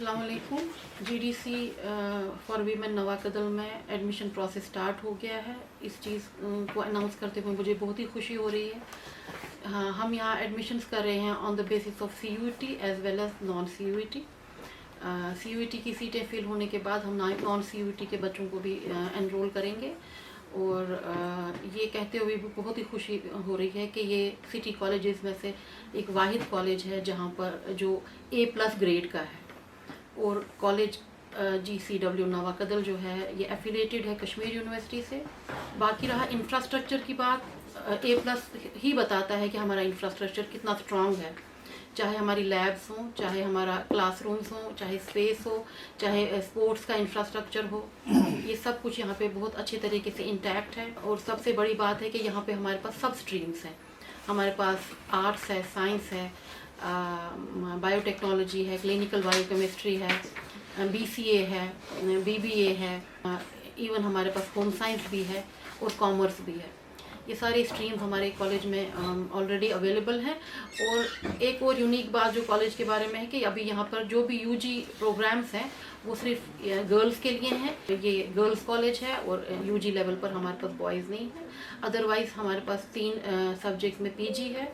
अस्सलाम वालेकुम। GDC for women Nawakadal में एडमिशन प्रोसेस स्टार्ट हो गया है। इस चीज़ को अनाउंस करते हुए मुझे बहुत ही खुशी हो रही है। हाँ, हम यहाँ एडमिशन्स कर रहे हैं on the basis of CUET as well as non CUET। CUET की सीटें फिल होने के बाद हम नॉन CUET के बच्चों को भी एनरोल करेंगे। और ये कहते हुए भी बहुत ही खुशी हो रही है कि ये सिटी कॉलेजेस में से एक वाहिद कॉलेज है जहाँ पर जो A+ ग्रेड का है। और कॉलेज GCW नवाकदल जो है ये एफिलेटेड है कश्मीर यूनिवर्सिटी से। बाकी रहा इंफ्रास्ट्रक्चर की बात, A+ ही बताता है कि हमारा इंफ्रास्ट्रक्चर कितना स्ट्रांग है। चाहे हमारी लैब्स हों, चाहे हमारा क्लासरूम्स हों, चाहे स्पेस हो, चाहे स्पोर्ट्स का इंफ्रास्ट्रक्चर हो, ये सब कुछ यहाँ पे बहुत अच्छे तरीके से इंटैक्ट है। और सबसे बड़ी बात है कि यहाँ पे हमारे पास सब स्ट्रीम्स हैं। हमारे पास आर्ट्स है, साइंस है, बायोटेक्नोलॉजी है, क्लिनिकल बायोकेमिस्ट्री है, BCA है, BBA है, इवन हमारे पास होम साइंस भी है और कॉमर्स भी है। ये सारे स्ट्रीम्स हमारे कॉलेज में ऑलरेडी अवेलेबल हैं। और एक और यूनिक बात जो कॉलेज के बारे में है कि अभी यहाँ पर जो भी UG प्रोग्राम्स हैं वो सिर्फ गर्ल्स के लिए हैं। ये गर्ल्स कॉलेज है और UG लेवल पर हमारे पास बॉयज़ नहीं है। अदरवाइज़ हमारे पास 3 सब्जेक्ट्स में PG है,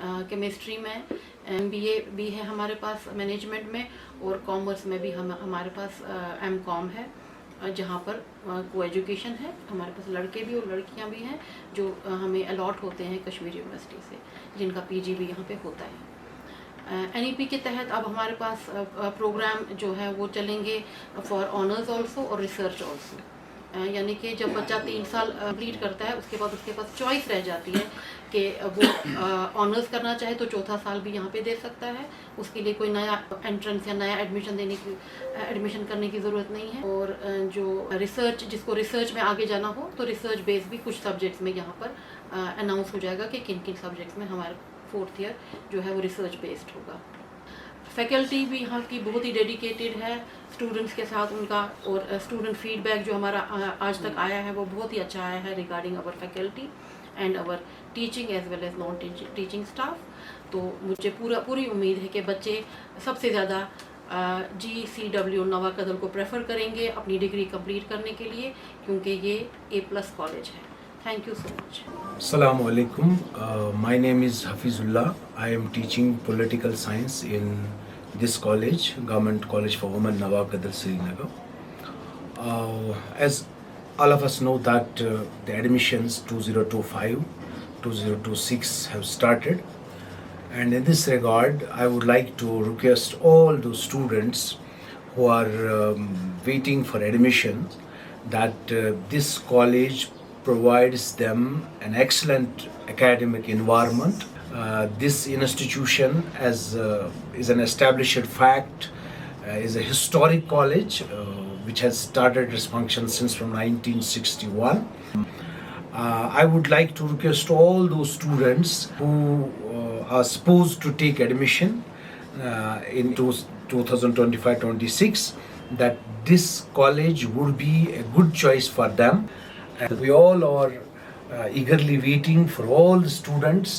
केमिस्ट्री में MBA भी है हमारे पास मैनेजमेंट में, और कॉमर्स में भी हमारे पास MCOM है, जहाँ पर को एजुकेशन है। हमारे पास लड़के भी और लड़कियाँ भी हैं जो हमें अलॉट होते हैं कश्मीर यूनिवर्सिटी से, जिनका PG भी यहाँ पे होता है। NEP के तहत अब हमारे पास प्रोग्राम जो है वो चलेंगे फॉर ऑनर्स ऑल्सो और रिसर्च ऑल्सो। यानी कि जब बच्चा 3 साल कंप्लीट करता है उसके बाद उसके पास चॉइस रह जाती है कि वो ऑनर्स करना चाहे तो चौथा साल भी यहाँ पे दे सकता है। उसके लिए कोई नया एंट्रेंस या नया एडमिशन करने की ज़रूरत नहीं है। और जो रिसर्च, जिसको रिसर्च में आगे जाना हो तो रिसर्च बेस भी कुछ सब्जेक्ट्स में यहाँ पर अनाउंस हो जाएगा कि किन किन सब्जेक्ट्स में हमारा 4th ईयर जो है वो रिसर्च बेस्ड होगा। फैकल्टी भी यहाँ की बहुत ही डेडिकेटेड है स्टूडेंट्स के साथ उनका, और स्टूडेंट फीडबैक जो हमारा आज तक आया है वो बहुत ही अच्छा आया है regarding our faculty and our teaching as well as non teaching staff. तो मुझे पूरी उम्मीद है कि बच्चे सबसे ज़्यादा GCW नवाकदल को प्रेफर करेंगे अपनी डिग्री कंप्लीट करने के लिए, क्योंकि ये A+ कॉलेज है। Thank you so much. Assalamu alaikum. My name is Hafizullah. I am teaching political science in this college, Government College for Women, Nawakadal, Srinagar. As all of us know that the admissions 2025, 2026 have started. And in this regard, I would like to request all those students who are waiting for admission that this college provides them an excellent academic environment. This institution, as is an established fact, is a historic college which has started its function since from 1961. I would like to request all those students who are supposed to take admission into 2025-26 that this college would be a good choice for them. And we all are eagerly waiting for all the students,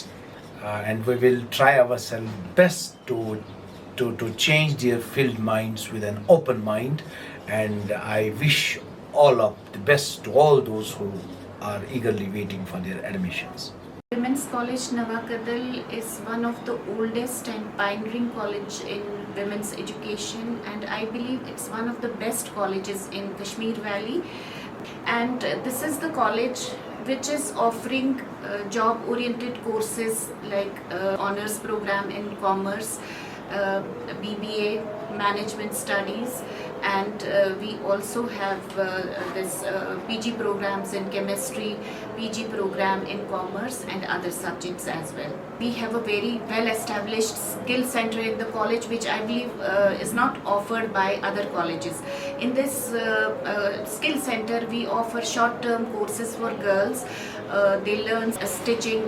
and we will try ourselves best to change their filled minds with an open mind. And I wish all of the best to all those who are eagerly waiting for their admissions. Women's College Navakadal is one of the oldest and pioneering college in women's education, and I believe it's one of the best colleges in Kashmir Valley. And this is the college which is offering job-oriented courses like honors program in commerce, BBA, management studies, and we also have this PG programs in chemistry, PG program in commerce and other subjects as well. We have a very well-established skill center in the college which I believe is not offered by other colleges. In this skill center we offer short-term courses for girls. They learn stitching,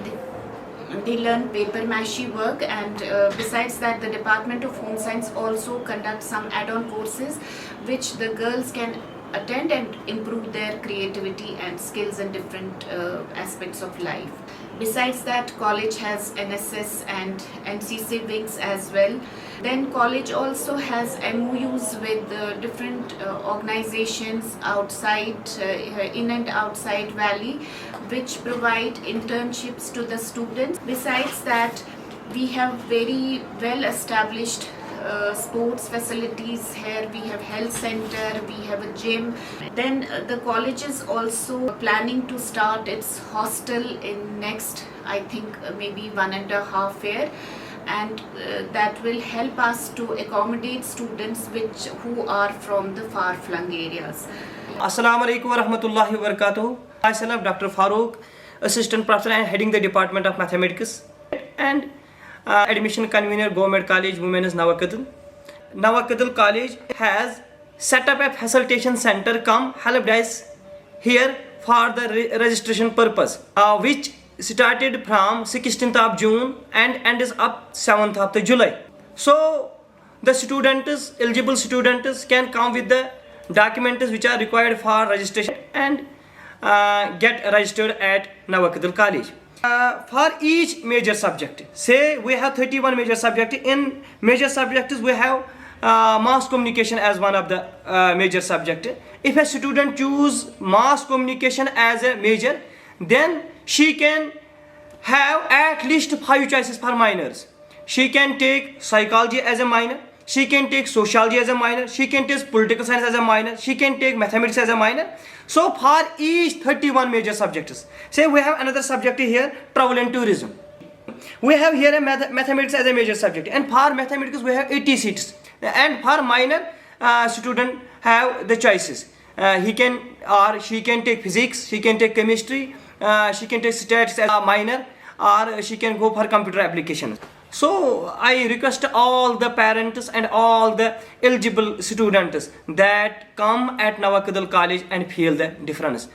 they learn paper mache work, and besides that the Department of Home Science also conducts some add-on courses which the girls can attend and improve their creativity and skills in different aspects of life. Besides that, college has NSS and NCC wings as well. Then college also has MOUs with different organizations outside, in and outside Valley, which provide internships to the students. Besides that, we have very well established sports facilities here. We have health center, we have a gym. Then the college is also planning to start its hostel in next, I think, maybe 1.5 year, and that will help us to accommodate students who are from the far-flung areas. Assalamu alaikum wa rahmatullahi wa barakatuh. Myself, Dr. Farooq, Assistant Professor and heading the Department of Mathematics, and Admission Convener, Government College, Women's Navakadal. Navakadal College has set up a facilitation center come help desk here for the registration purpose, which started from 16th of June and ends up 7th of July. So the students, eligible students, can come with the documents which are required for registration and get registered at Navakadal College. For each major subject, say we have 31 major subjects. In major subjects we have mass communication as one of the major subject. If a student choose mass communication as a major, then she can have at least 5 choices for minors. She can take psychology as a minor, she can take sociology as a minor, she can take political science as a minor, she can take mathematics as a minor. So for each 31 major subjects, say we have another subject here, travel and tourism. We have here a mathematics as a major subject, and for mathematics we have 80 seats, and for minor student have the choices. He can or she can take physics, she can take chemistry, she can take stats as a minor, or she can go for computer applications. So I request all the parents and all the eligible students that come at Navakadal College and feel the difference.